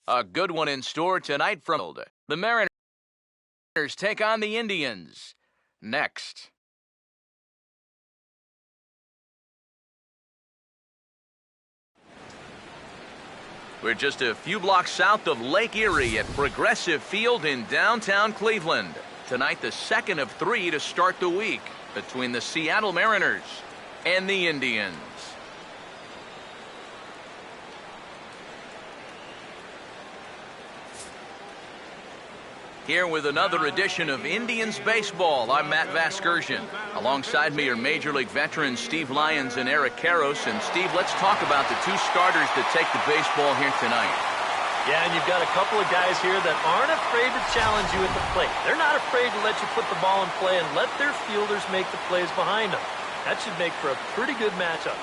A good one in store tonight from the Mariners take on the Indians. Next. We're just a few blocks south of Lake Erie at Progressive Field in downtown Cleveland. Tonight, the second of 3 to start the week between the Seattle Mariners and the Indians. Here with another edition of Indians Baseball, I'm Matt Vasgersian. Alongside me are Major League veterans Steve Lyons and Eric Karros. And Steve, let's talk about the two starters that take the baseball here tonight. Yeah, and you've got a couple of guys here that aren't afraid to challenge you at the plate. They're not afraid to let you put the ball in play and let their fielders make the plays behind them. That should make for a pretty good matchup.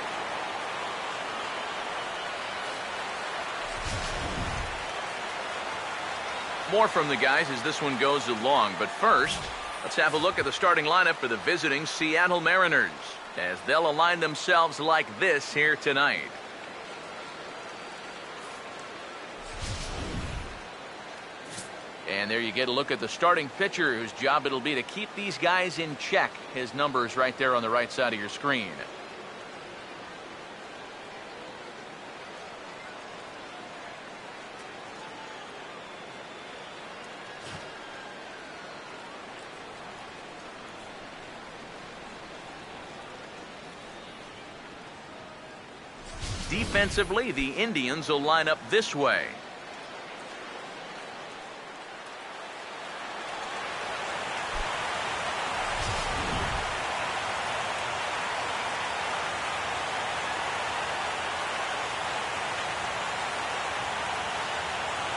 More from the guys as this one goes along, but first, let's have a look at the starting lineup for the visiting Seattle Mariners as they'll align themselves like this here tonight. And there you get a look at the starting pitcher whose job it'll be to keep these guys in check. His number is right there on the right side of your screen. Defensively, the Indians will line up this way.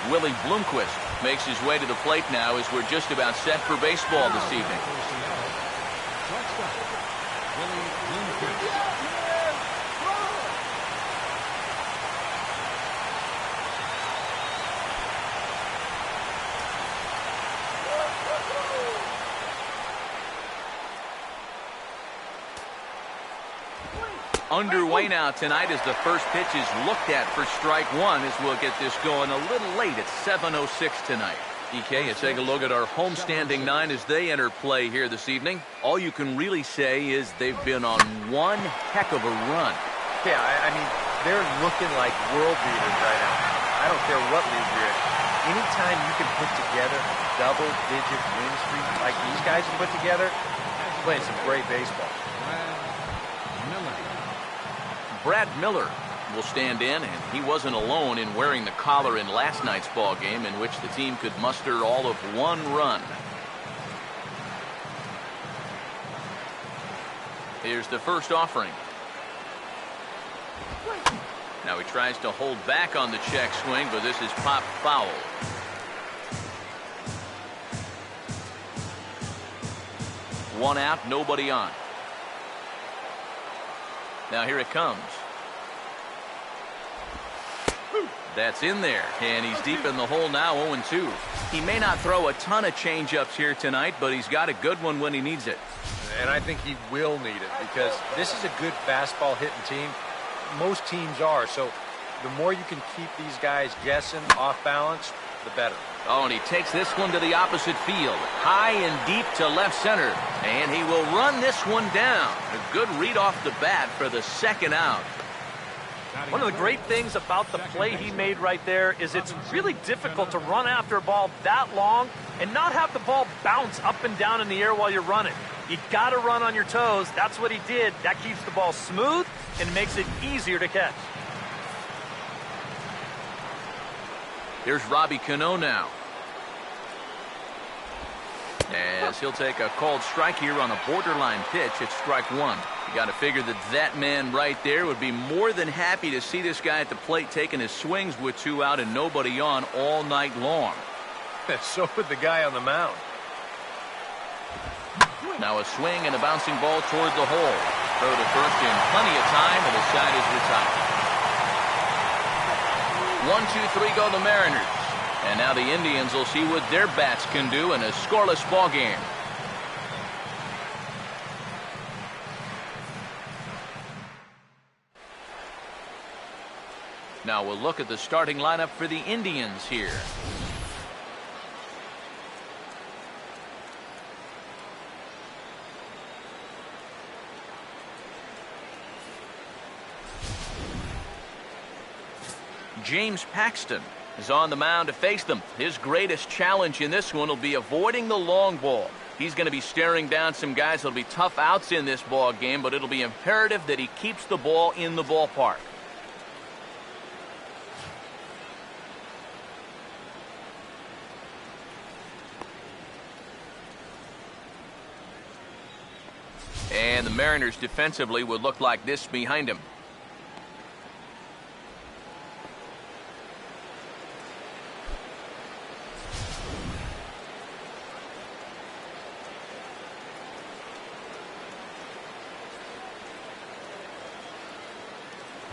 Willie Bloomquist makes his way to the plate now as we're just about set for baseball this evening. Underway now tonight as the first pitch is looked at for strike one as we'll get this going a little late at 7:06 tonight. EK, you take a look at our homestanding 9 as they enter play here this evening. All you can really say is they've been on one heck of a run. Yeah, I mean, they're looking like world beaters right now. I don't care what league you're in. Anytime you can put together a double-digit win streak like these guys have put together, playing some great baseball. Brad Miller will stand in, and he wasn't alone in wearing the collar in last night's ball game in which the team could muster all of 1 run. Here's the first offering. Now he tries to hold back on the check swing, but this is popped foul. One out, nobody on. Now here it comes. That's in there, and he's deep in the hole now, 0-2. He may not throw a ton of changeups here tonight, but he's got a good one when he needs it. And I think he will need it because this is a good fastball hitting team. Most teams are, so the more you can keep these guys guessing, off balance, the better. Oh, and he takes this one to the opposite field, high and deep to left center, and he will run this one down. A good read off the bat for the second out. One of the great things about the play he made right there is it's really difficult to run after a ball that long and not have the ball bounce up and down in the air while you're running. You got to run on your toes. That's what he did. That keeps the ball smooth and makes it easier to catch. Here's Robbie Cano now, as he'll take a called strike here on a borderline pitch at strike 1. You got to figure that man right there would be more than happy to see this guy at the plate taking his swings with 2 out and nobody on all night long. So would the guy on the mound. Now a swing and a bouncing ball toward the hole. Throw to first in plenty of time, and the side is retired. 1-2-3 go the Mariners. And now the Indians will see what their bats can do in a scoreless ball game. Now we'll look at the starting lineup for the Indians here. James Paxton is on the mound to face them. His greatest challenge in this one will be avoiding the long ball. He's going to be staring down some guys that'll be tough outs in this ball game, but it'll be imperative that he keeps the ball in the ballpark. And the Mariners defensively would look like this behind him.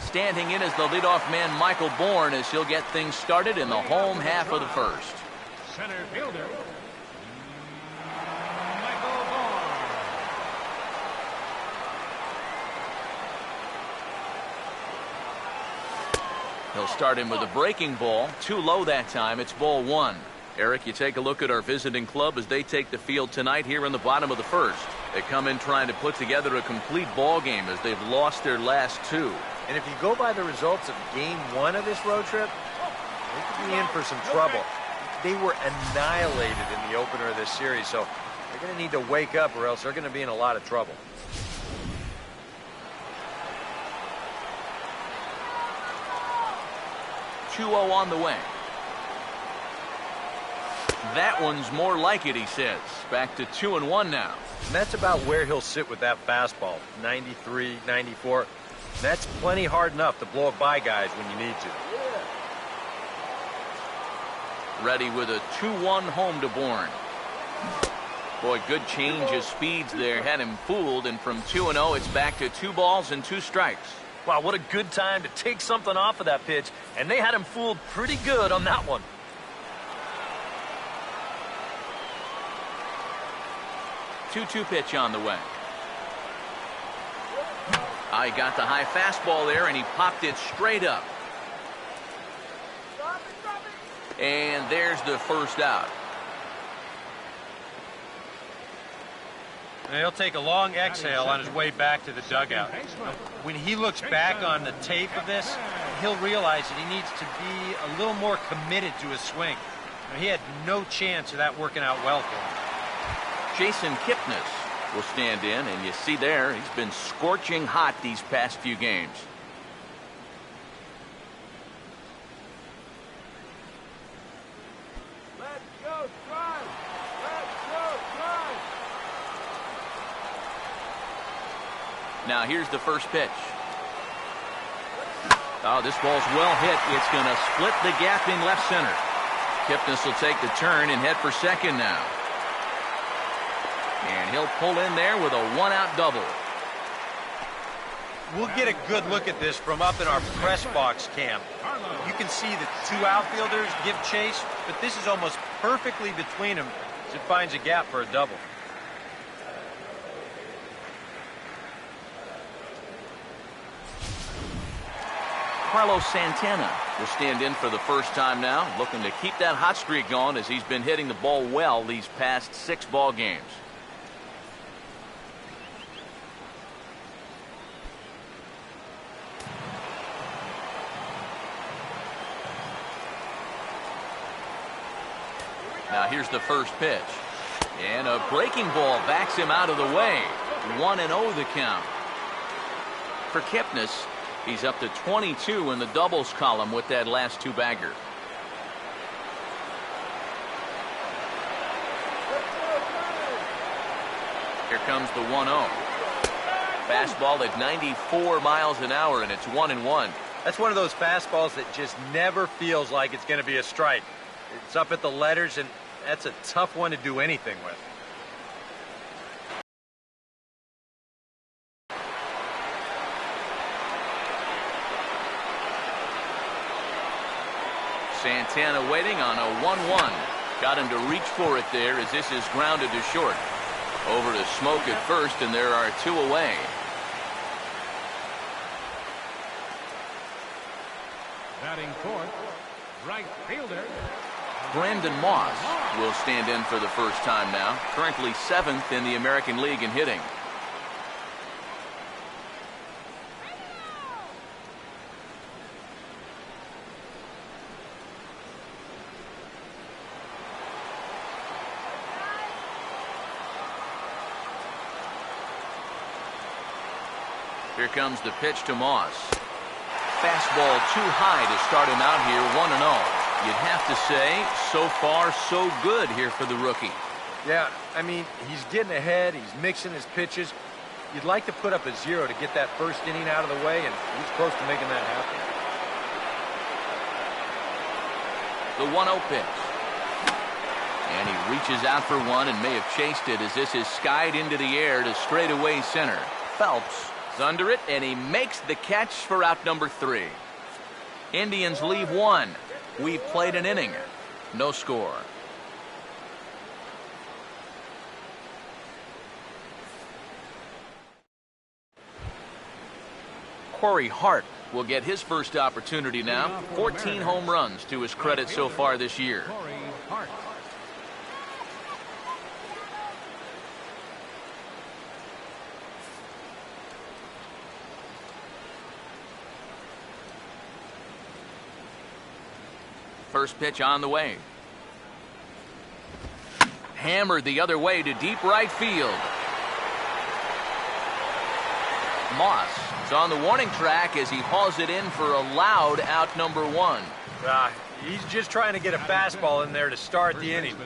Standing in as the leadoff man, Michael Bourne, as he'll get things started in the home half of the first. Center fielder, Michael Bourne. He'll start him with a breaking ball. Too low that time. It's ball one. Eric, you take a look at our visiting club as they take the field tonight here in the bottom of the first. They come in trying to put together a complete ball game as they've lost their last two. And if you go by the results of game one of this road trip, they could be in for some trouble. They were annihilated in the opener of this series, so they're going to need to wake up or else they're going to be in a lot of trouble. Two-0 on the way. That one's more like it, he says. Back to 2-1 now. And that's about where he'll sit with that fastball, 93, 94. That's plenty hard enough to blow it by guys when you need to. Ready with a 2-1 home to Bourne. Boy, good change of speeds there. Had him fooled, and from 2-0, it's back to 2 balls and 2 strikes. Wow, what a good time to take something off of that pitch, and they had him fooled pretty good on that one. Two-two pitch on the way. He got the high fastball there, and he popped it straight up. And there's the first out. And he'll take a long exhale on his way back to the dugout. When he looks back on the tape of this, he'll realize that he needs to be a little more committed to his swing. He had no chance of that working out well for him. Jason Kipnis will stand in, and you see there, he's been scorching hot these past few games. Let's go, Tribe! Let's go, Tribe! Now here's the first pitch. Oh, this ball's well hit. It's going to split the gap in left center. Kipnis will take the turn and head for second now. And he'll pull in there with a one-out double. We'll get a good look at this from up in our press box cam. You can see the 2 outfielders give chase, but this is almost perfectly between them as it finds a gap for a double. Carlos Santana will stand in for the first time now, looking to keep that hot streak going as he's been hitting the ball well these past 6 ball games. Now here's the first pitch. And a breaking ball backs him out of the way. 1-0 the count. For Kipnis, he's up to 22 in the doubles column with that last 2-bagger. Here comes the 1-0. Fastball at 94 miles an hour, and it's 1-1. That's one of those fastballs that just never feels like it's going to be a strike. It's up at the letters, and that's a tough one to do anything with. Santana waiting on a 1-1. Got him to reach for it there as this is grounded to short. Over to Smoke at first, and there are 2 away. Batting fourth, right fielder. Brandon Moss will stand in for the first time now. Currently 7th in the American League in hitting. Here comes the pitch to Moss. Fastball too high to start him out here, 1-0. You'd have to say, so far, so good here for the rookie. Yeah, I mean, he's getting ahead. He's mixing his pitches. You'd like to put up a 0 to get that first inning out of the way, and he's close to making that happen. The 1-0 pitch. And he reaches out for one and may have chased it as this is skied into the air to straightaway center. Phelps is under it, and he makes the catch for out number 3. Indians leave 1. We've played an inning. No score. Corey Hart will get his first opportunity now. 14 home runs to his credit so far this year. Corey Hart. First pitch on the way. Hammered the other way to deep right field. Moss is on the warning track as he hauls it in for a loud out number 1. He's just trying to get a fastball in there to start the inning.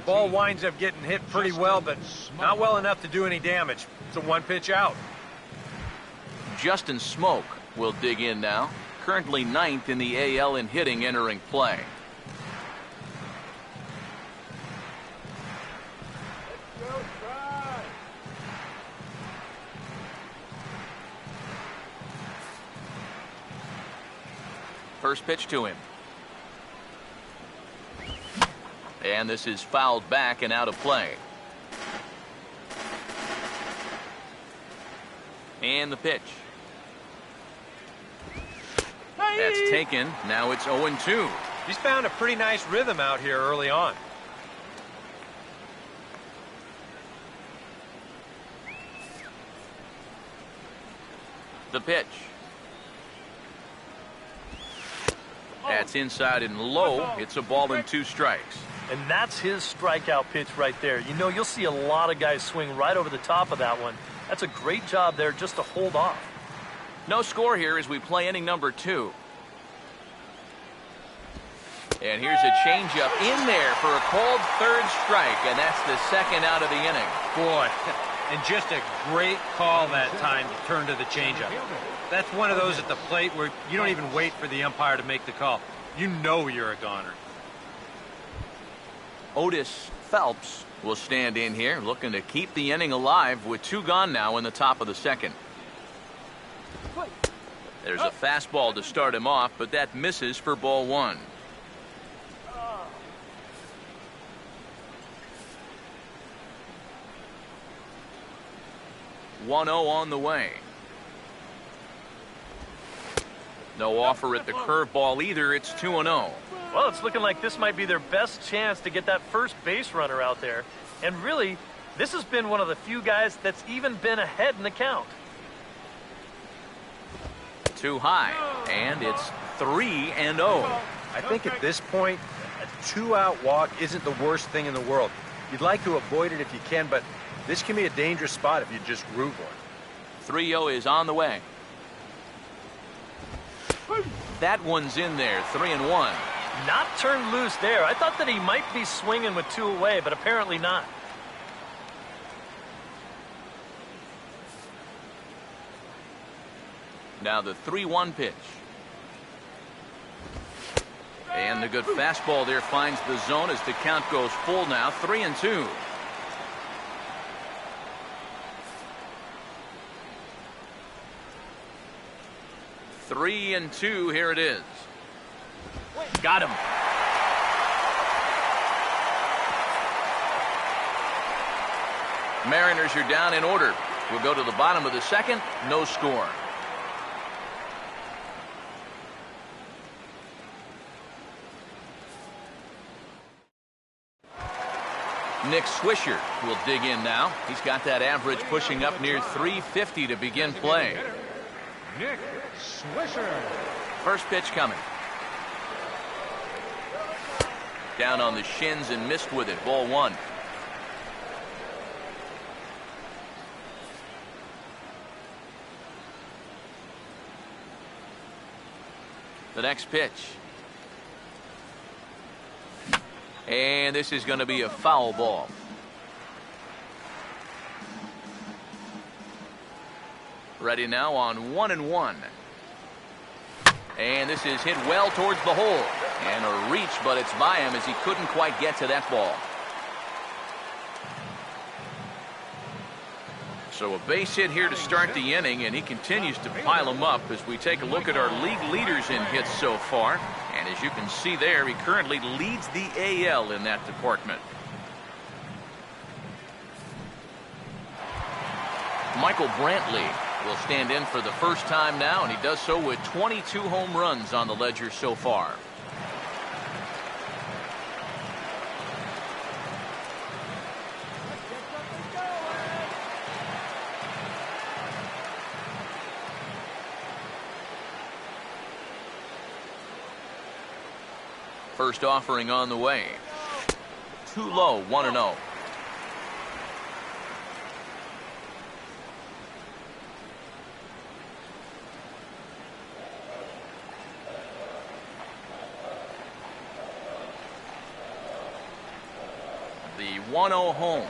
Ball winds up getting hit pretty well, but not well enough to do any damage. It's a 1-pitch out. Justin Smoke will dig in now. Currently 9th in the AL in hitting entering play. First pitch to him. And this is fouled back and out of play. And the pitch. That's taken. Now it's 0-2. He's found a pretty nice rhythm out here early on. The pitch. That's inside and low. It's a ball and 2 strikes. And that's his strikeout pitch right there. You know, you'll see a lot of guys swing right over the top of that one. That's a great job there just to hold off. No score here as we play inning number 2. And here's a changeup in there for a called 3rd strike, and that's the 2nd out of the inning. Boy, and just a great call that time to turn to the changeup. That's one of those at the plate where you don't even wait for the umpire to make the call. You know you're a goner. Otis Phelps will stand in here, looking to keep the inning alive with 2 gone now in the top of the 2nd. There's a fastball to start him off, but that misses for ball 1. (1-0) on the way. No offer at the curveball either. It's 2-0. Well, it's looking like this might be their best chance to get that first base runner out there. And really, this has been one of the few guys that's even been ahead in the count. Too high, and it's 3-0. I think at this point, a 2-out walk isn't the worst thing in the world. You'd like to avoid it if you can, but this can be a dangerous spot if you just groove one. 3-0 is on the way. That one's in there, 3-1. Not turned loose there. I thought that he might be swinging with 2 away, but apparently not. Now the 3-1 pitch. And the good fastball there finds the zone as the count goes full now, 3-2. Three and 2, here it is. Got him. Mariners are down in order. We'll go to the bottom of the 2nd. No score. Nick Swisher will dig in now. He's got that average pushing up near 350 to begin play. Nick Swisher. First pitch coming. Down on the shins and missed with it. Ball one. The next pitch. And this is going to be a foul ball. Ready now on 1-1. And this is hit well towards the hole. And a reach, but it's by him as he couldn't quite get to that ball. So a base hit here to start the inning, and he continues to pile them up as we take a look at our league leaders in hits so far. And as you can see there, he currently leads the AL in that department. Michael Brantley will stand in for the first time now, and he does so with 22 home runs on the ledger so far. First offering on the way. Too low, 1-0. The 1-0 home.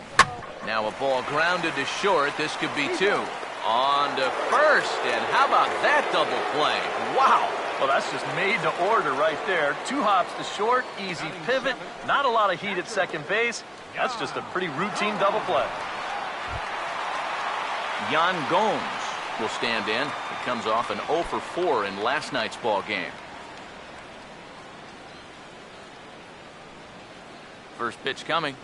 Now a ball grounded to short. This could be two. On to first, and how about that double play? Wow. Well, that's just made to order right there. 2 hops to short, easy pivot, not a lot of heat at second base. That's just a pretty routine double play. Yan Gomes will stand in. He comes off an 0 for 4 in last night's ball game. First pitch coming.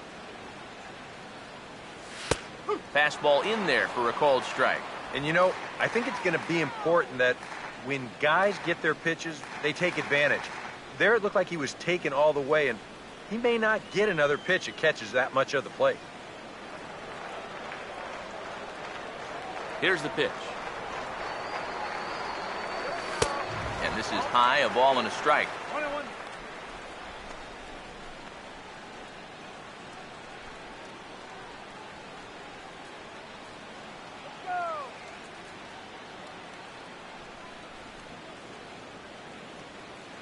Fastball in there for a called strike. And you know, I think it's going to be important that when guys get their pitches, they take advantage. There it looked like he was taken all the way, and he may not get another pitch that catches that much of the plate. Here's the pitch. And this is high, a ball and a strike.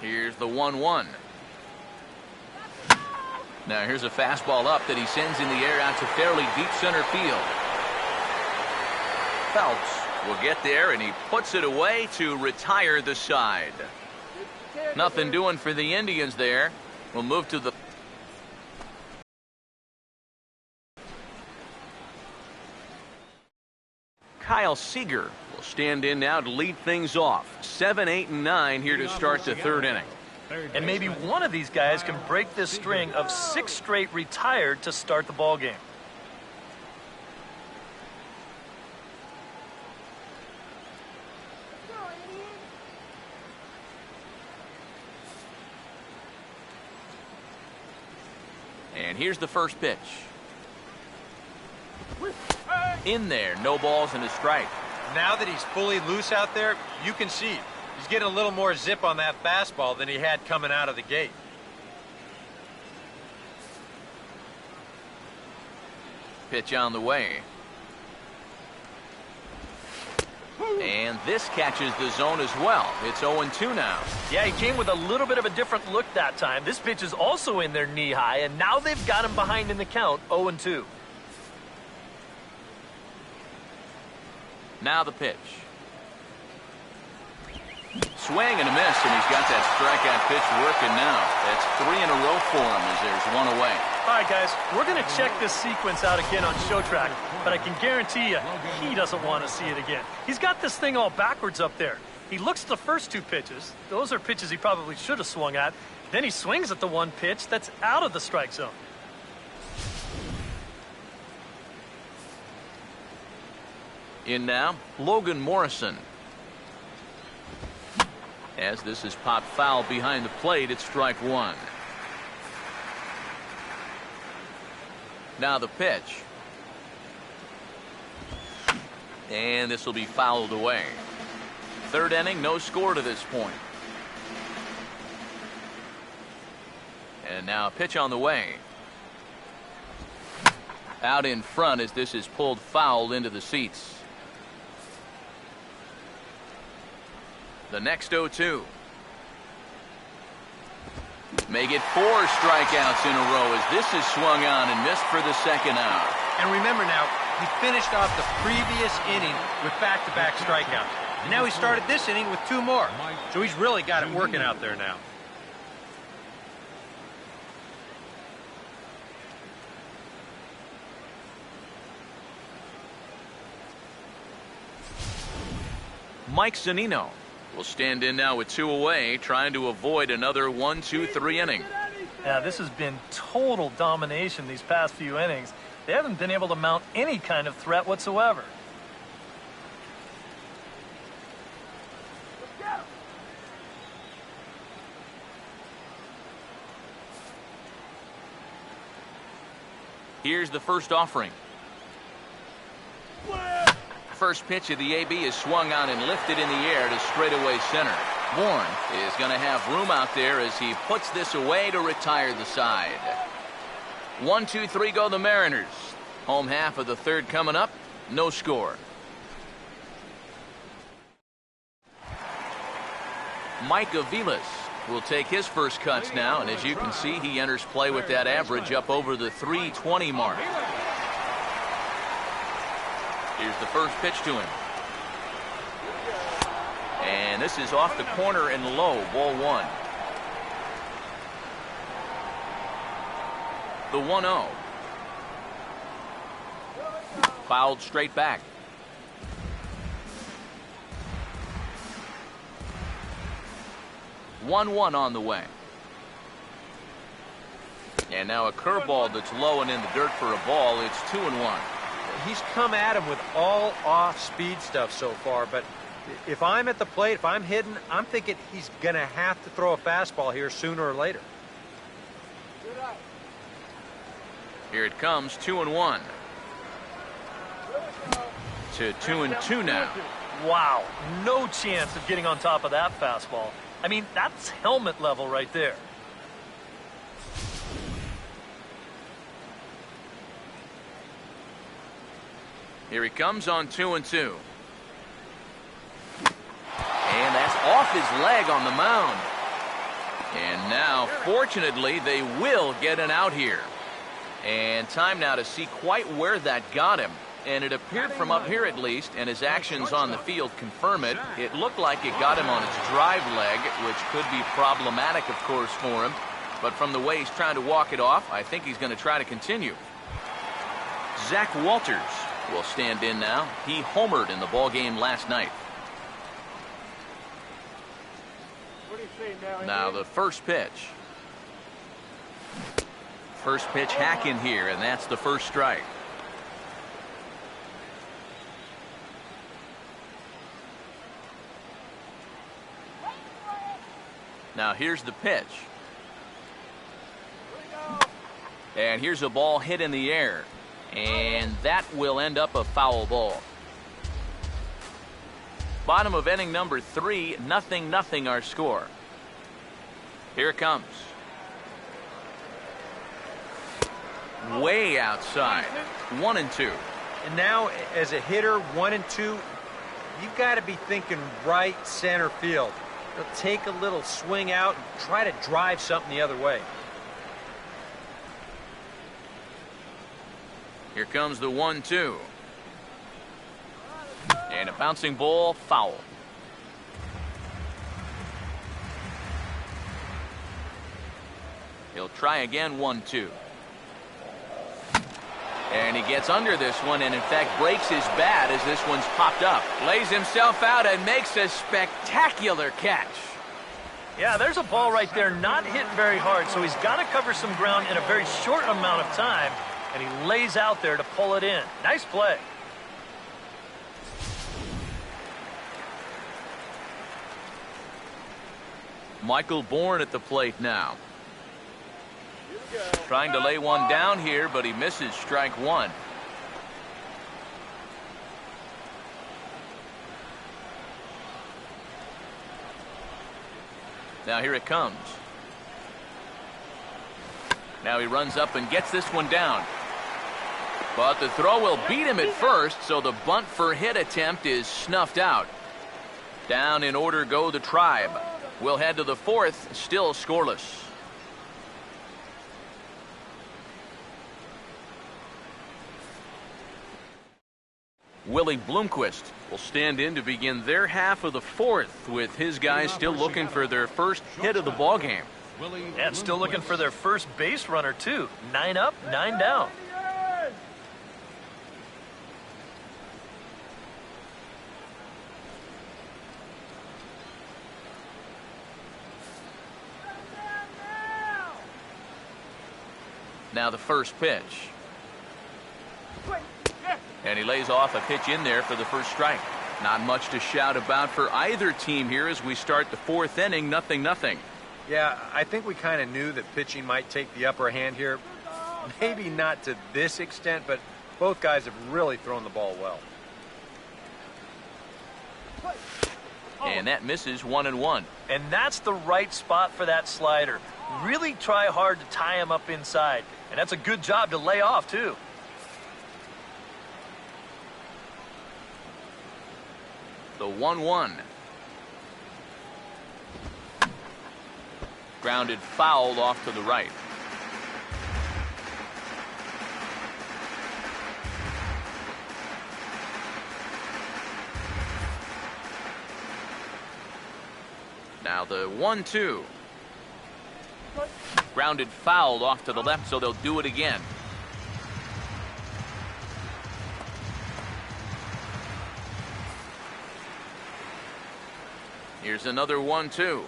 Here's the 1-1. Now here's a fastball up that he sends in the air out to fairly deep center field. Phelps will get there, and he puts it away to retire the side. Nothing doing for the Indians there. We'll move to the Kyle Seager will stand in now to lead things off. 7, 8, and 9 here to start the third inning. And maybe one of these guys can break this string of 6 straight retired to start the ball game. And here's the first pitch. In there, no balls and a strike. Now that he's fully loose out there, you can see he's getting a little more zip on that fastball than he had coming out of the gate. Pitch on the way. And this catches the zone as well. It's 0-2 now. Yeah, he came with a little bit of a different look that time. This pitch is also in there knee high, and now they've got him behind in the count, 0-2. Now the pitch. Swing and a miss, and he's got that strikeout pitch working now. That's 3 in a row for him as there's one away. All right, guys, we're going to check this sequence out again on ShowTrack, but I can guarantee you he doesn't want to see it again. He's got this thing all backwards up there. He looks at the first 2 pitches. Those are pitches he probably should have swung at. Then he swings at the one pitch that's out of the strike zone. In now, Logan Morrison. As this is popped foul behind the plate, it's strike 1. Now the pitch. And this will be fouled away. Third inning, no score to this point. And now a pitch on the way. Out in front as this is pulled foul into the seats. The next 0-2. May get 4 strikeouts in a row as this is swung on and missed for the second out. And remember now, he finished off the previous inning with back-to-back strikeouts. And now he started this inning with 2 more. So he's really got it working out there now. Mike Zunino will stand in now with 2 away, trying to avoid another 1-2-3 inning. Yeah, this has been total domination these past few innings. They haven't been able to mount any kind of threat whatsoever. Here's the first offering. First pitch of the AB is swung on and lifted in the air to straightaway center. Bourne is going to have room out there as he puts this away to retire the side. 1-2-3 go the Mariners. Home half of the third coming up. No score. Mike Aviles will take his first cuts now, and as you can see, he enters play with that average up over the 320 mark. Here's the first pitch to him. And this is off the corner and low, ball 1. The 1-0. Fouled straight back. One on the way. And now a curveball that's low and in the dirt for a ball. It's 2-1. He's come at him with all off-speed stuff so far, but if I'm at the plate, if I'm hitting, I'm thinking he's going to have to throw a fastball here sooner or later. Here it comes, 2-1. To 2-2 now. Wow, no chance of getting on top of that fastball. I mean, that's helmet level right there. Here he comes on 2-2. And that's off his leg on the mound. And now, fortunately, they will get an out here. And time now to see quite where that got him. And it appeared from up here at least, and his actions on the field confirm it. It looked like it got him on his drive leg, which could be problematic, of course, for him. But from the way he's trying to walk it off, I think he's going to try to continue. Zach Walters will stand in now. He homered in the ballgame last night. Now the first pitch. First pitch hack in here, and that's the first strike. Now here's the pitch. And here's a ball hit in the air. And that will end up a foul ball. Bottom of inning number 3, 0-0 our score. Here it comes. Way outside. 1-2. And now, as a hitter, 1-2, you've got to be thinking right center field. They'll take a little swing out and try to drive something the other way. Here comes the 1-2. And a bouncing ball, foul. He'll try again, 1-2. And he gets under this one and, in fact, breaks his bat as this one's popped up. Lays himself out and makes a spectacular catch. Yeah, there's a ball right there not hit very hard, so he's got to cover some ground in a very short amount of time, and he lays out there to pull it in. Nice play. Michael Bourne at the plate now. Trying to lay one down here, but he misses strike one. Now here it comes. Now he runs up and gets this one down. But the throw will beat him at first, so the bunt for hit attempt is snuffed out. Down in order go the Tribe. We'll head to the fourth, still scoreless. Willie Bloomquist will stand in to begin their half of the fourth, with his guys still looking for their first hit of the ballgame. And still looking for their first base runner, too. 9 up, 9 down. Now the first pitch. And he lays off a pitch in there for the first strike. Not much to shout about for either team here as we start the fourth inning, 0-0. Yeah, I think we kind of knew that pitching might take the upper hand here. Maybe not to this extent, but both guys have really thrown the ball well. And that misses 1-1. And that's the right spot for that slider. Really try hard to tie him up inside. And that's a good job to lay off, too. The 1-1. Grounded foul off to the right. Now the 1-2. Grounded foul off to the left, so they'll do it again. Here's another 1-2.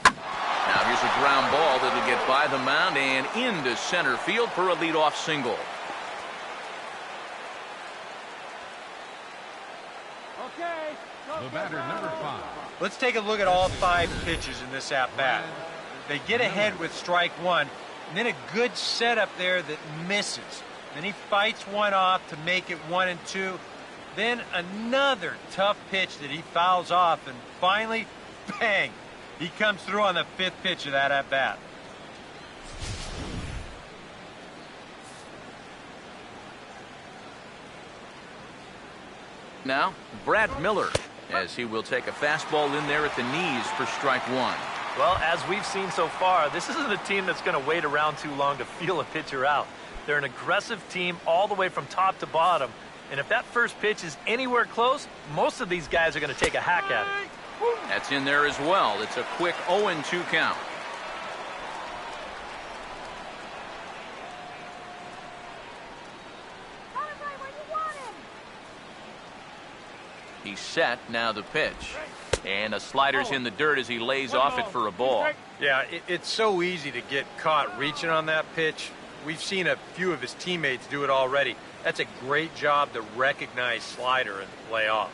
Now here's a ground ball that'll get by the mound and into center field for a leadoff single. The batter, number 5. Let's take a look at all 5 pitches in this at-bat. They get ahead with strike one, and then a good setup there that misses. Then he fights one off to make it 1-2. Then another tough pitch that he fouls off, and finally, bang, he comes through on the 5th pitch of that at-bat. Now, Brad Miller, as he will take a fastball in there at the knees for strike one. Well, as we've seen so far, this isn't a team that's going to wait around too long to feel a pitcher out. They're an aggressive team all the way from top to bottom. And if that first pitch is anywhere close, most of these guys are going to take a hack at it. That's in there as well. It's a quick 0-2 count. He's set. Now the pitch. And a slider's in the dirt as he lays off it for a ball. Yeah, it's so easy to get caught reaching on that pitch. We've seen a few of his teammates do it already. That's a great job to recognize slider and lay off.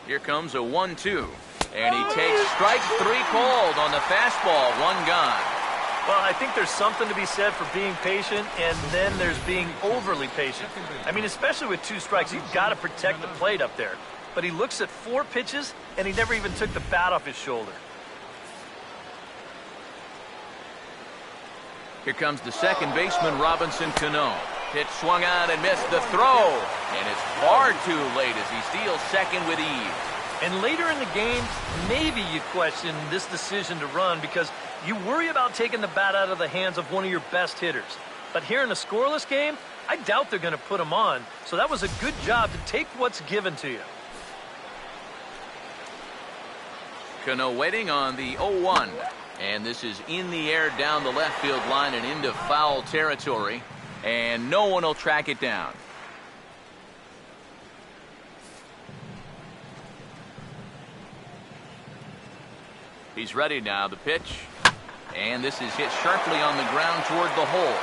Here comes a 1-2. And he takes strike 3 called on the fastball. 1 gone. Well, I think there's something to be said for being patient, and then there's being overly patient. I mean, especially with 2 strikes, you've got to protect the plate up there. But he looks at 4 pitches, and he never even took the bat off his shoulder. Here comes the second baseman, Robinson Cano. Pitch swung on and missed the throw. And it's far too late as he steals second with ease. And later in the game, maybe you question this decision to run because you worry about taking the bat out of the hands of one of your best hitters. But here in a scoreless game, I doubt they're going to put him on. So that was a good job to take what's given to you. Cano waiting on the 0-1. And this is in the air down the left field line and into foul territory. And no one will track it down. He's ready now. The pitch. And this is hit sharply on the ground toward the hole.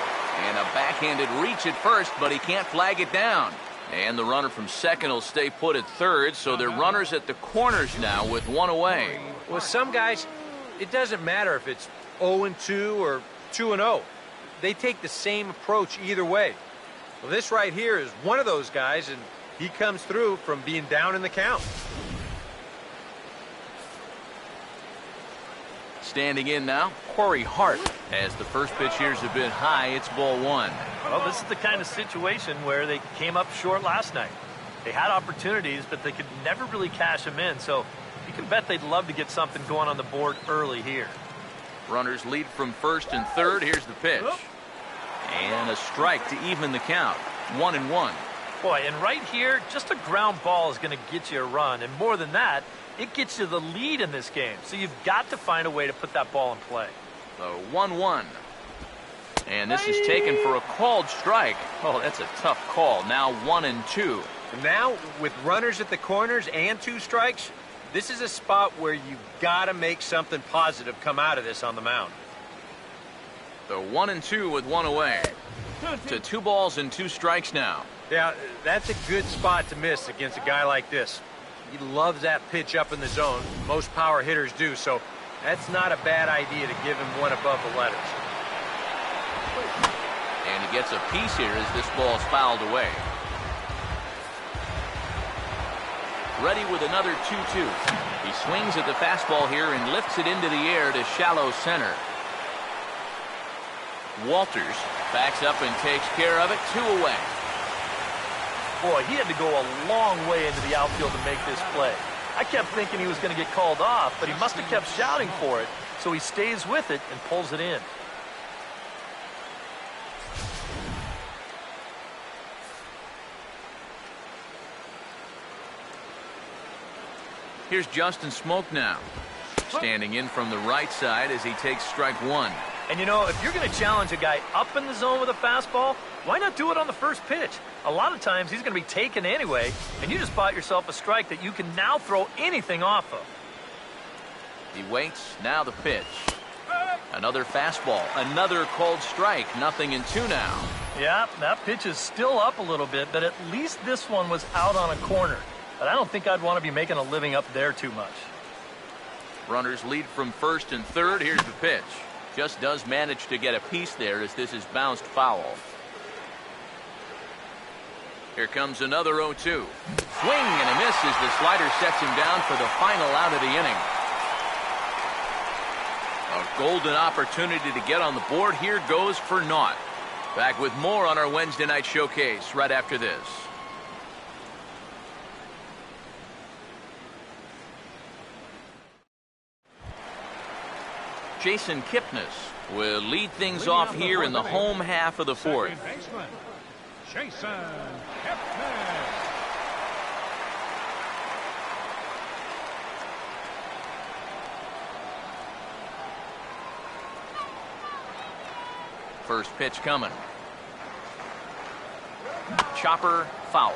And a backhanded reach at first, but he can't flag it down. And the runner from second will stay put at third, so they're runners at the corners now with 1 away. With some guys, it doesn't matter if it's 0-2 or 2-0. They take the same approach either way. Well, this right here is one of those guys, and he comes through from being down in the count. Standing in now, Corey Hart. As the first pitch here's a bit high, it's ball one. Well, this is the kind of situation where they came up short last night. They had opportunities, but they could never really cash them in, so you can bet they'd love to get something going on the board early here. Runners lead from first and third. Here's the pitch. And a strike to even the count. 1-1. Boy, and right here, just a ground ball is going to get you a run, and more than that, it gets you the lead in this game. So you've got to find a way to put that ball in play. So 1-1. And this is taken for a called strike. Oh, that's a tough call. Now 1-2. Now, with runners at the corners and 2 strikes, this is a spot where you've got to make something positive come out of this on the mound. So 1-2 with 1 away. To 2 balls and 2 strikes now. Yeah, that's a good spot to miss against a guy like this. He loves that pitch up in the zone. Most power hitters do, so that's not a bad idea to give him one above the letters. And he gets a piece here as this ball's fouled away. Ready with another 2-2. He swings at the fastball here and lifts it into the air to shallow center. Walters backs up and takes care of it. 2 away. Boy, he had to go a long way into the outfield to make this play. I kept thinking he was going to get called off, but he must have kept shouting for it, so he stays with it and pulls it in. Here's Justin Smoak now. Standing in from the right side as he takes strike 1. And you know, if you're going to challenge a guy up in the zone with a fastball, why not do it on the first pitch? A lot of times he's going to be taken anyway, and you just bought yourself a strike that you can now throw anything off of. He waits. Now the pitch. Another fastball. Another called strike. 0-2 now. Yeah, that pitch is still up a little bit, but at least this one was out on a corner. But I don't think I'd want to be making a living up there too much. Runners lead from first and third. Here's the pitch. Just does manage to get a piece there as this is bounced foul. Here comes another 0-2. Swing and a miss as the slider sets him down for the final out of the inning. A golden opportunity to get on the board here goes for naught. Back with more on our Wednesday night showcase right after this. Jason Kipnis will lead things off here in the home half of the fourth. Jason Kipnis. First pitch coming. Chopper foul.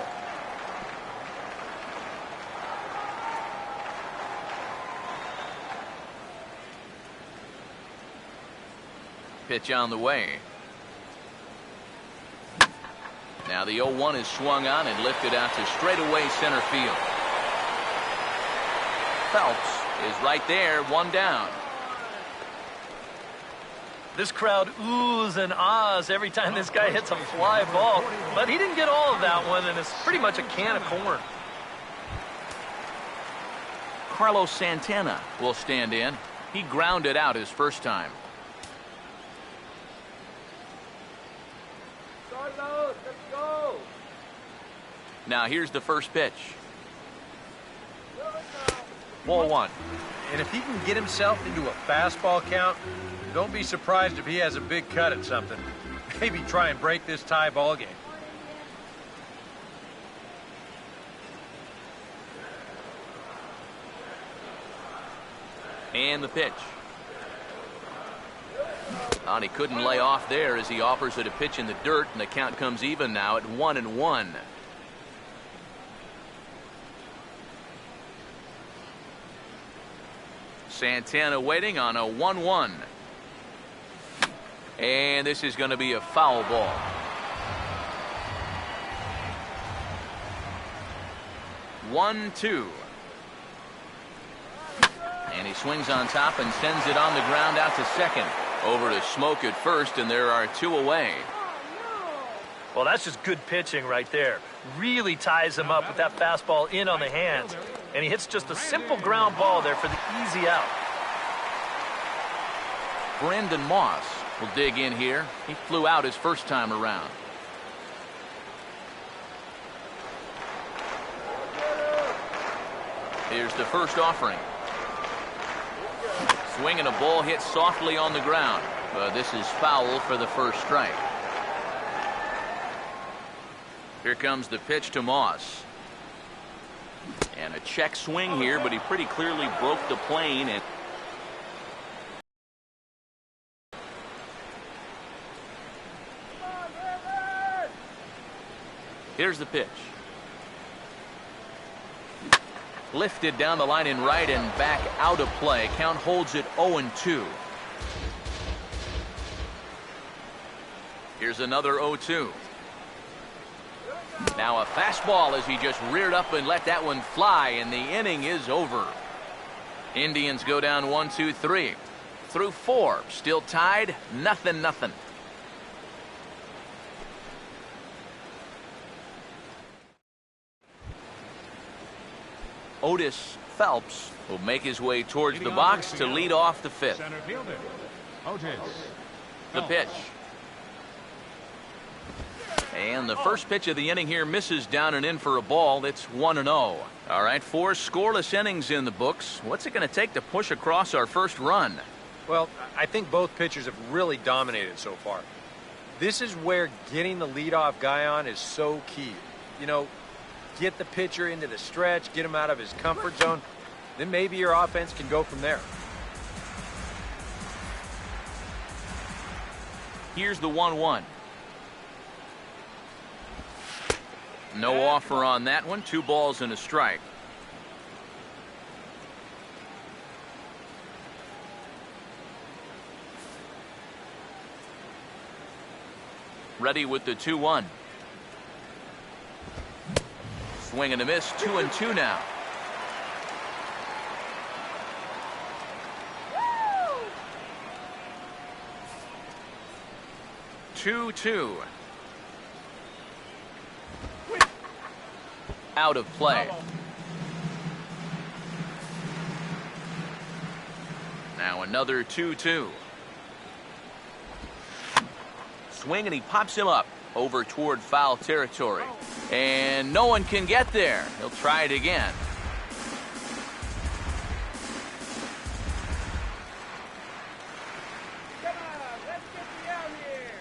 Pitch on the way. Now the 0-1 is swung on and lifted out to straightaway center field. Phelps is right there, 1 down. This crowd oohs and ahs every time this guy hits a fly ball, but he didn't get all of that one, and it's pretty much a can of corn. Carlos Santana will stand in. He grounded out his first time. Carlos, let's go. Now here's the first pitch. Ball 1. And if he can get himself into a fastball count, don't be surprised if he has a big cut at something. Maybe try and break this tie ball game. And the pitch. And he couldn't lay off there as he offers it a pitch in the dirt, and the count comes even now at 1-1. Santana waiting on a 1-1. And this is going to be a foul ball. And he swings on top and sends it on the ground out to second. Over to Smoke at first, and there are 2 away. Well, that's just good pitching right there. Really ties him up with that fastball in on the hands. And he hits just a simple ground ball there for the easy out. Brandon Moss will dig in here. He flew out his first time around. Here's the first offering. Swinging a ball hit softly on the ground. But this is foul for the first strike. Here comes the pitch to Moss. And a check swing here, but he pretty clearly broke the plane. And here's the pitch. Lifted down the line in right and back out of play. Count holds it 0-2. Here's another 0-2. Now a fastball as he just reared up and let that one fly, and the inning is over. Indians go down 1-2-3. Through 4. Still tied. 0-0. Otis Phelps will make his way towards the box to lead off the 5th. Center fielder, Otis. The pitch. And the first pitch of the inning here misses down and in for a ball. It's 1-0. All right, 4 scoreless innings in the books. What's it going to take to push across our first run? Well, I think both pitchers have really dominated so far. This is where getting the leadoff guy on is so key. You know, get the pitcher into the stretch, get him out of his comfort zone, then maybe your offense can go from there. Here's the 1-1. No offer on that one. 2 balls and a strike. Ready with the 2-1. Swing and a miss. 2-2 now. Woo! 2-2. Out of play. Now another 2-2. Swing and he pops him up over toward foul territory. And no one can get there. He'll try it again. Come on, let's get you out here.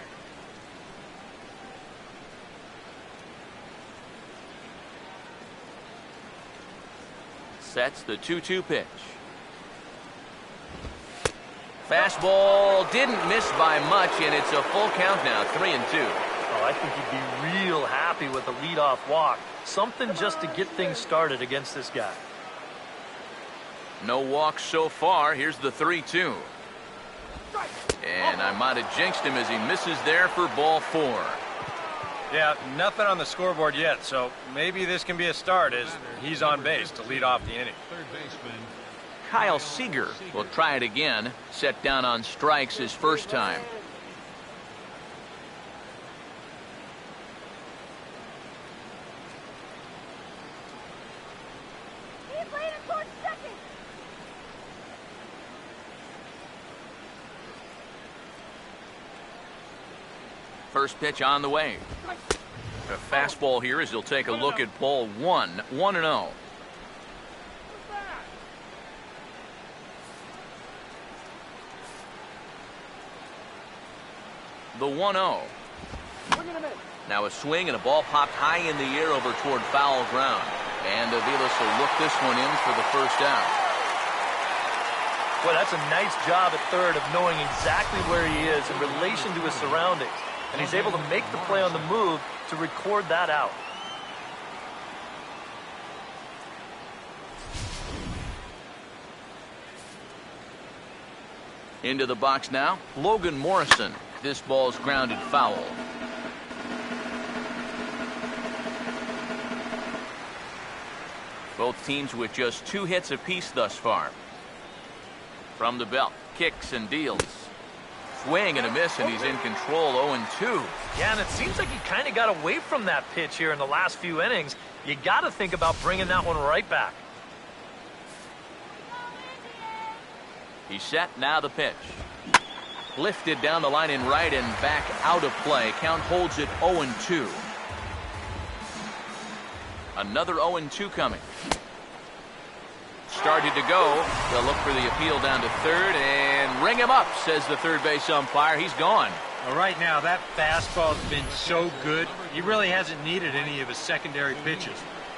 Sets the 2-2 pitch. Fastball didn't miss by much, and it's a full count now, 3-2. Oh, I think he'd be real happy with a leadoff walk. Something just to get things started against this guy. No walks so far. Here's the 3-2. And I might have jinxed him as he misses there for ball 4. Yeah, nothing on the scoreboard yet, so maybe this can be a start as he's on base to lead off the inning. Third baseman. Kyle Seager will try it again. Set down on strikes his first time. Keep leaning towards second. First pitch on the way. A fastball here as he'll take a look at ball 1. 1-0. The 1-0. Now a swing and a ball popped high in the air over toward foul ground. And Aviles will look this one in for the first out. Well, that's a nice job at third of knowing exactly where he is in relation to his surroundings. And he's able to make the play on the move to record that out. Into the box now, Logan Morrison. This ball's grounded foul. Both teams with just 2 hits apiece thus far. From the belt, kicks and deals. Swing and a miss, and he's in control, 0-2. Yeah, and it seems like he kind of got away from that pitch here in the last few innings. You got to think about bringing that one right back. He's set, now the pitch. Lifted down the line in right and back out of play. Count holds it 0-2. Another 0-2 coming. Started to go. They'll look for the appeal down to third and ring him up, says the third base umpire. He's gone. Well, right now, that fastball's been so good, he really hasn't needed any of his secondary pitches.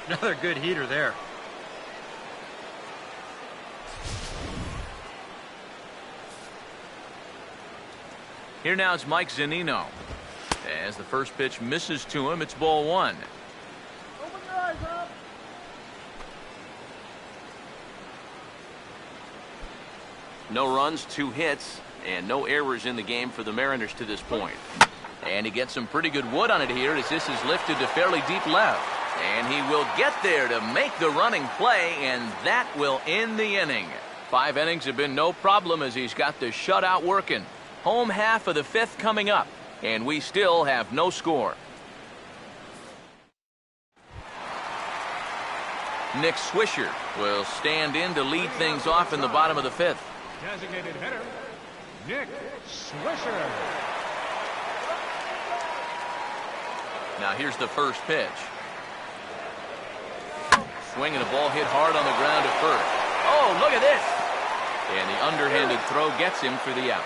Another good heater there. Here now is Mike Zunino. As the first pitch misses to him, it's ball one. Open your eyes up. No runs, 2 hits, and no errors in the game for the Mariners to this point. And he gets some pretty good wood on it here as this is lifted to fairly deep left. And he will get there to make the running play, and that will end the inning. 5 innings have been no problem as he's got the shutout working. Home half of the 5th coming up, and we still have no score. Nick Swisher will stand in to lead things off in the bottom of the 5th. Designated hitter, Nick Swisher. Now here's the first pitch. Swinging a ball hit hard on the ground at first. Oh, look at this! And the underhanded throw gets him for the out.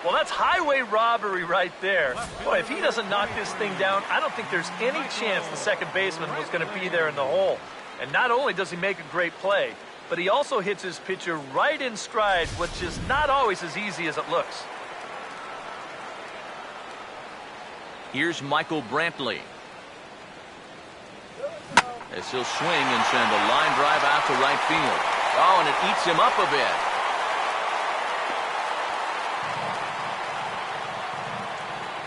Well, that's highway robbery right there. Boy, if he doesn't knock this thing down, I don't think there's any chance the second baseman was going to be there in the hole. And not only does he make a great play, but he also hits his pitcher right in stride, which is not always as easy as it looks. Here's Michael Brantley. As he'll swing and send a line drive out to right field. Oh, and it eats him up a bit.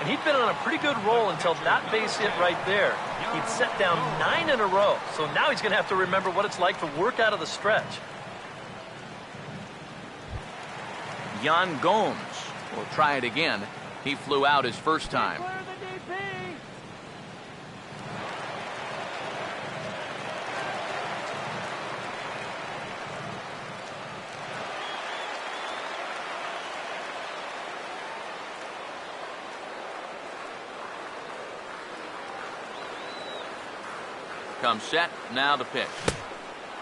And he'd been on a pretty good roll until that base hit right there. He'd set down 9 in a row, so now he's going to have to remember what it's like to work out of the stretch. Yan Gomes will try it again. He flew out his first time. Clear the DP. Comes set, now the pitch.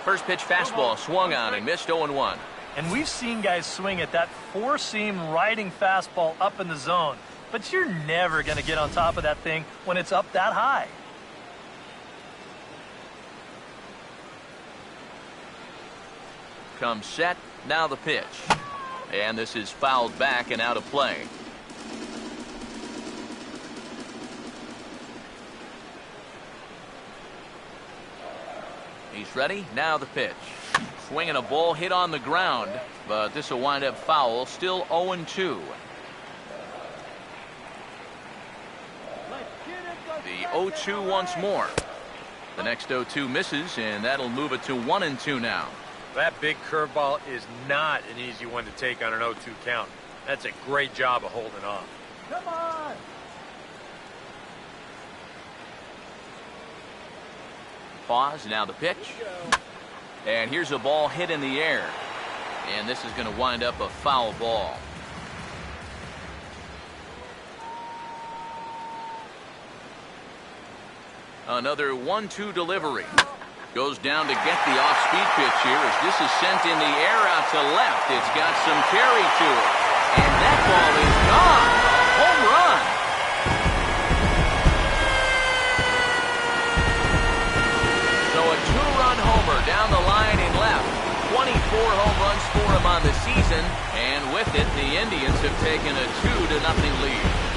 First pitch fastball swung on and missed 0-1. And we've seen guys swing at that 4-seam riding fastball up in the zone. But you're never going to get on top of that thing when it's up that high. Comes set, now the pitch. And this is fouled back and out of play. He's ready, now the pitch. Swinging a ball hit on the ground, but this will wind up foul, still 0-2. The 0-2 once more. The next 0-2 misses, and that'll move it to 1-2 now. That big curveball is not an easy one to take on an 0-2 count. That's a great job of holding off. Come on. Pause, now the pitch. And here's a ball hit in the air. And this is going to wind up a foul ball. Another 1-2 delivery. Goes down to get the off-speed pitch here as this is sent in the air out to left. It's got some carry to it. And that ball is gone. A home run. So a 2-run homer down the line in left. 24 home runs for him on the season. And with it, the Indians have taken a 2-0 lead.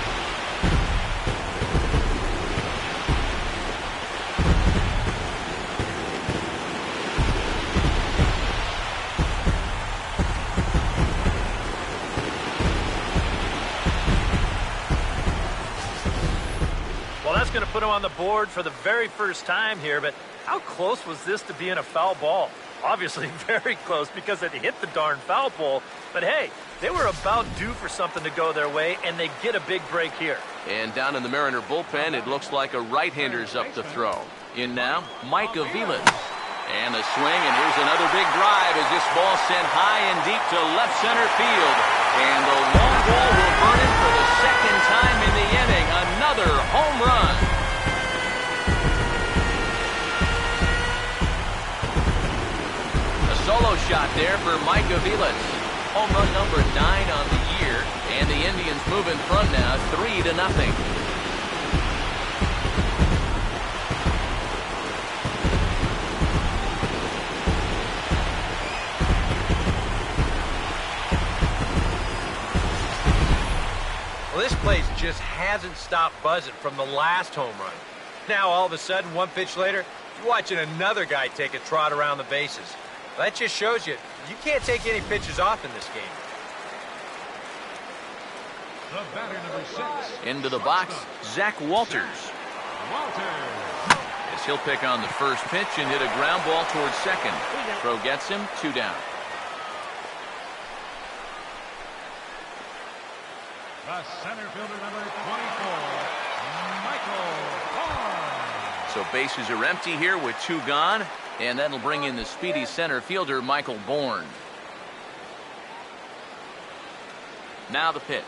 Going to put him on the board for the very first time here, but how close was this to being a foul ball? Obviously very close because it hit the darn foul pole. But hey, they were about due for something to go their way, and they get a big break here. And down in the Mariner bullpen, it looks like a right-hander's up to throw. In now, Mike Aviles. And a swing, and here's another big drive as this ball sent high and deep to left center field. And the long ball will burn in for the second time in the inning. Another home run. A solo shot there for Mike Aviles. Home run number 9 on the year. And the Indians move in front now, 3-0. Well, this place just hasn't stopped buzzing from the last home run. Now, all of a sudden, one pitch later, you're watching another guy take a trot around the bases. That just shows you can't take any pitches off in this game. The batter, number 6. Into the box, Zach Walters. As he'll pick on the first pitch and hit a ground ball towards second. Throw gets him, 2 down. The center fielder, number 24, Michael Bourn. So bases are empty here with 2 gone, and that'll bring in the speedy center fielder, Michael Bourn. Now the pitch.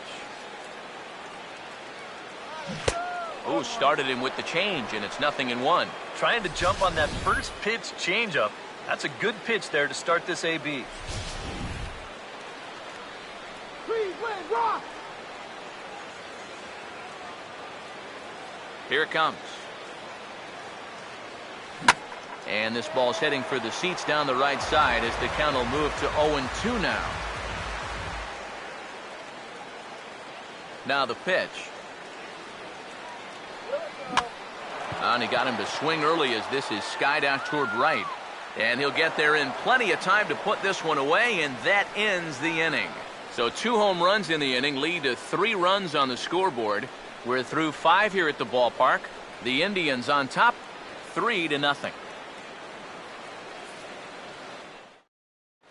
Oh, started him with the change, and it's 0-1. Trying to jump on that first pitch changeup. That's a good pitch there to start this AB. Cleveland Rock. Here it comes. And this ball's heading for the seats down the right side as the count will move to 0-2 now. Now the pitch. And he got him to swing early as this is skied out toward right. And he'll get there in plenty of time to put this one away, and that ends the inning. So 2 home runs in the inning lead to 3 runs on the scoreboard. We're through 5 here at the ballpark. The Indians on top, 3-0.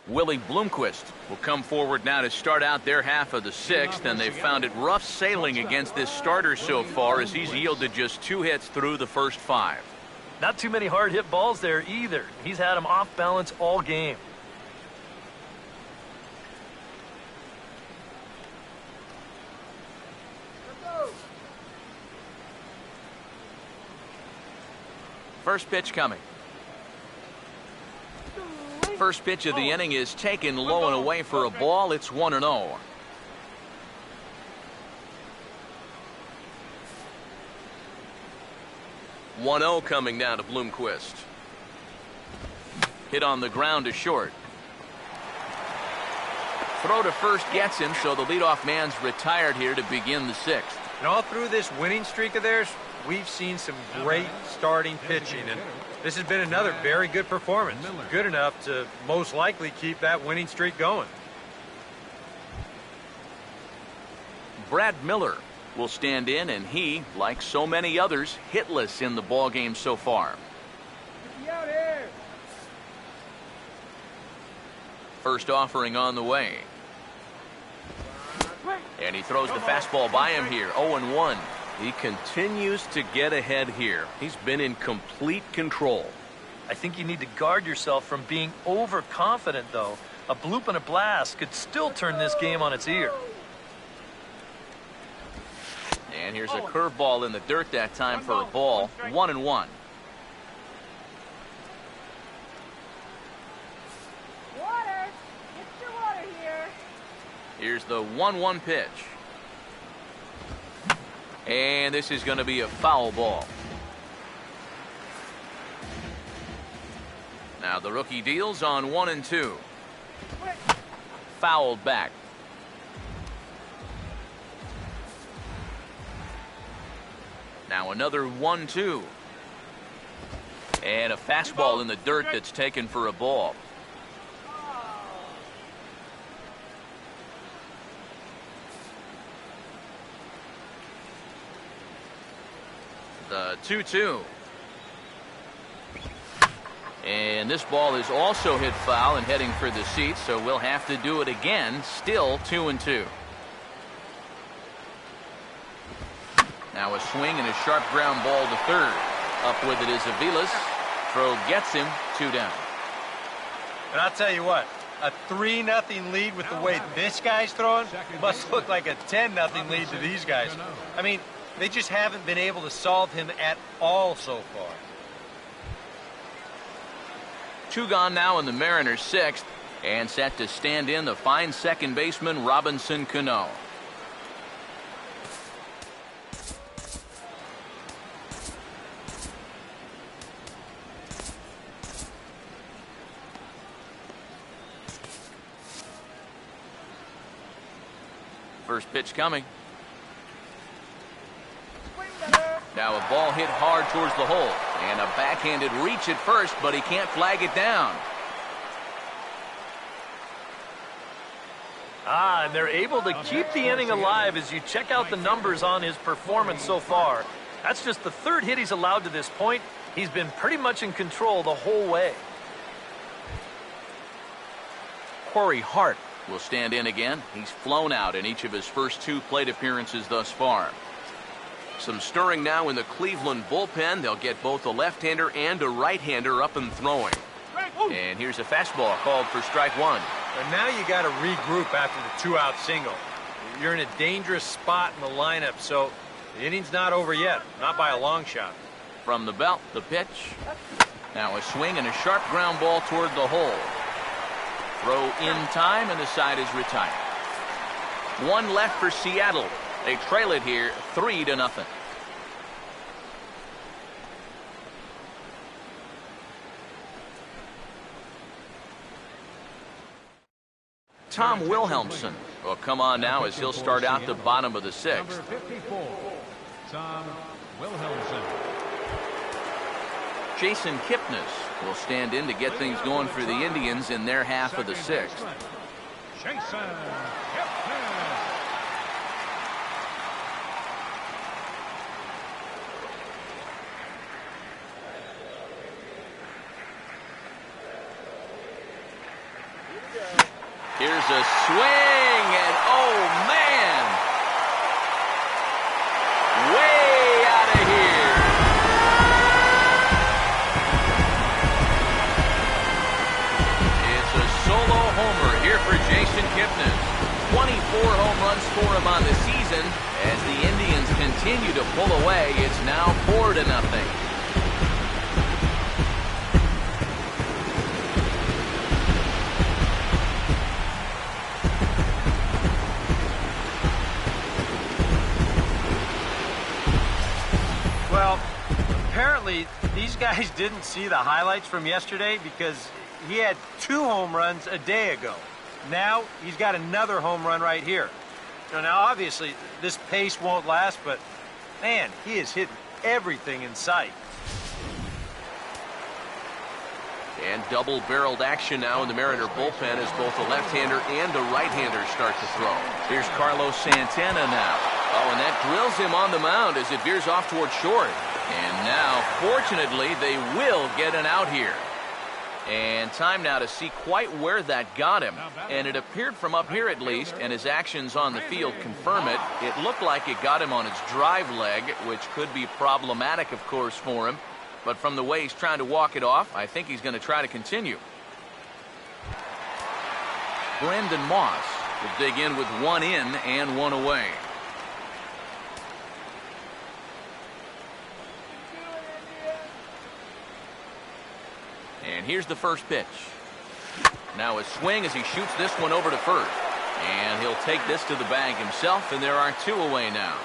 Willie Bloomquist will come forward now to start out their half of the 6th, and they've found it rough sailing against this starter so far as he's yielded just 2 hits through the first 5. Not too many hard hit balls there either. He's had them off balance all game. First pitch coming. First pitch of the inning is taken low and away for a ball. It's 1-0. Coming down to Bloomquist. Hit on the ground to short. Throw to first gets him, so the leadoff man's retired here to begin the 6th. And all through this winning streak of theirs, we've seen some great starting pitching, and this has been another very good performance. Good enough to most likely keep that winning streak going. Brad Miller will stand in, and he, like so many others, hitless in the ballgame so far. First offering on the way. And he throws the fastball by him here, 0-1. He continues to get ahead here. He's been in complete control. I think you need to guard yourself from being overconfident, though. A bloop and a blast could still turn this game on its ear. And here's a curveball in the dirt that time for a ball, 1-1. Water. Get your water here. Here's the 1-1 pitch. And this is going to be a foul ball. Now the rookie deals on 1-2. Fouled back. Now another 1-2. And a fastball in the dirt that's taken for a ball. The 2-2. And And this ball is also hit foul and heading for the seats, so we'll have to do it again. Still 2-2. Now a swing and a sharp ground ball to third. Up with it is Aviles. Throw gets him, 2 down. And I'll tell you what, a 3-0 lead with the way this guy's throwing must look like a 10-0 lead to these guys. I mean, they just haven't been able to solve him at all so far. 2 gone now in the Mariners' 6th, and set to stand in the fine second baseman Robinson Cano. First pitch coming. Now a ball hit hard towards the hole, and a backhanded reach at first, but he can't flag it down. And they're able to keep the inning alive as you check out the numbers on his performance so far. That's just the 3rd hit he's allowed to this point. He's been pretty much in control the whole way. Corey Hart will stand in again. He's flown out in each of his first 2 plate appearances thus far. Some stirring now in the Cleveland bullpen. They'll get both a left-hander and a right-hander up and throwing. And here's a fastball called for strike 1. And now you got to regroup after the 2-out single. You're in a dangerous spot in the lineup, so the inning's not over yet, not by a long shot. From the belt, the pitch. Now a swing and a sharp ground ball toward the hole. Throw in time, and the side is retired. 1 left for Seattle. They trail it here 3-0. Tom Wilhelmsen will come on now as he'll start out the bottom of the 6th. Number 54, Tom Wilhelmsen. Jason Kipnis will stand in to get things going for the Indians in their half of the 6th. Jason Kipnis. Here's a swing, and oh man, way out of here. It's a solo homer here for Jason Kipnis. 24 home runs for him on the season. As the Indians continue to pull away, it's now 4-0. Well, apparently these guys didn't see the highlights from yesterday because he had 2 home runs a day ago. Now he's got another home run right here. Now obviously this pace won't last, but man, he is hitting everything in sight. And double-barreled action now in the Mariner bullpen as both a left-hander and a right-hander start to throw. Here's Carlos Santana now. Oh, and that drills him on the mound as it veers off toward short. And now, fortunately, they will get an out here. And time now to see quite where that got him. And it appeared from up here at least, and his actions on the field confirm it. It looked like it got him on his drive leg, which could be problematic, of course, for him. But from the way he's trying to walk it off, I think he's going to try to continue. Brandon Moss will dig in with 1 in and 1 away. And here's the first pitch. Now a swing as he shoots this one over to first. And he'll take this to the bag himself, and there are 2 away now.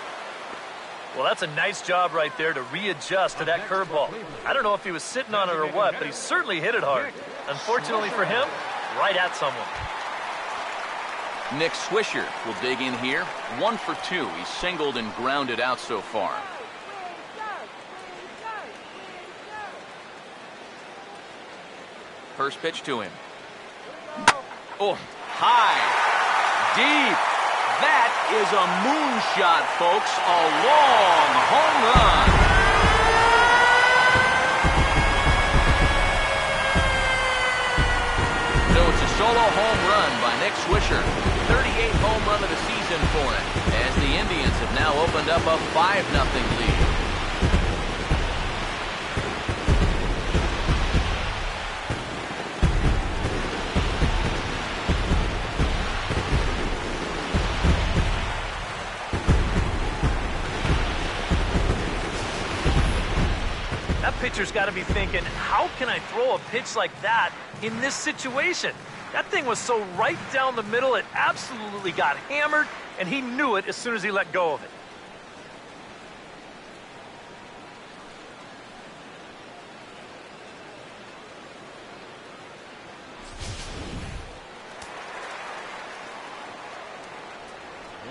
Well, that's a nice job right there to readjust to that curveball. I don't know if he was sitting on it or what, but he certainly hit it hard. Unfortunately for him, right at someone. Nick Swisher will dig in here. 1 for 2. He's singled and grounded out so far. First pitch to him. Oh, high, deep. That is a moonshot, folks. A long home run. solo home run by Nick Swisher. 38th home run of the season for him, as the Indians have now opened up a 5-0 lead. That pitcher's got to be thinking, how can I throw a pitch like that in this situation? That thing was so right down the middle, it absolutely got hammered, and he knew it as soon as he let go of it.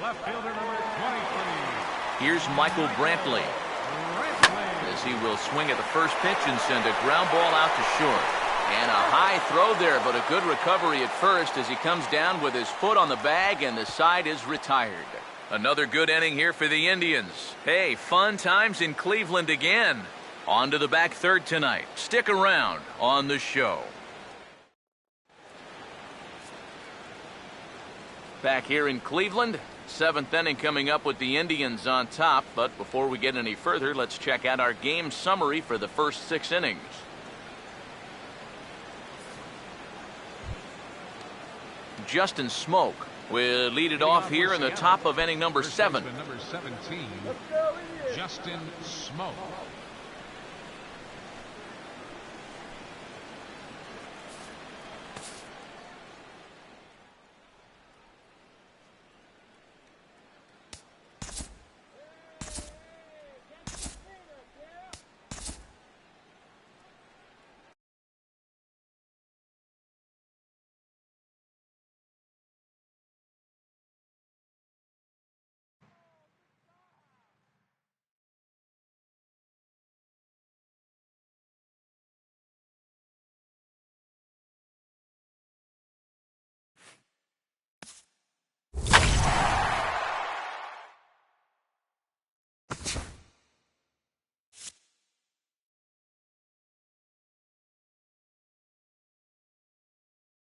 Left fielder number 23. Here's Michael Brantley, as he will swing at the first pitch and send a ground ball out to short. And a high throw there, but a good recovery at first as he comes down with his foot on the bag, and the side is retired. Another good inning here for the Indians. Hey, fun times in Cleveland again. On to the back third tonight. Stick around on the show. Back here in Cleveland, 7th inning coming up with the Indians on top. But before we get any further, let's check out our game summary for the first 6 innings. Justin Smoak will lead it off here in the top of inning number 7. Number 17, Justin Smoak.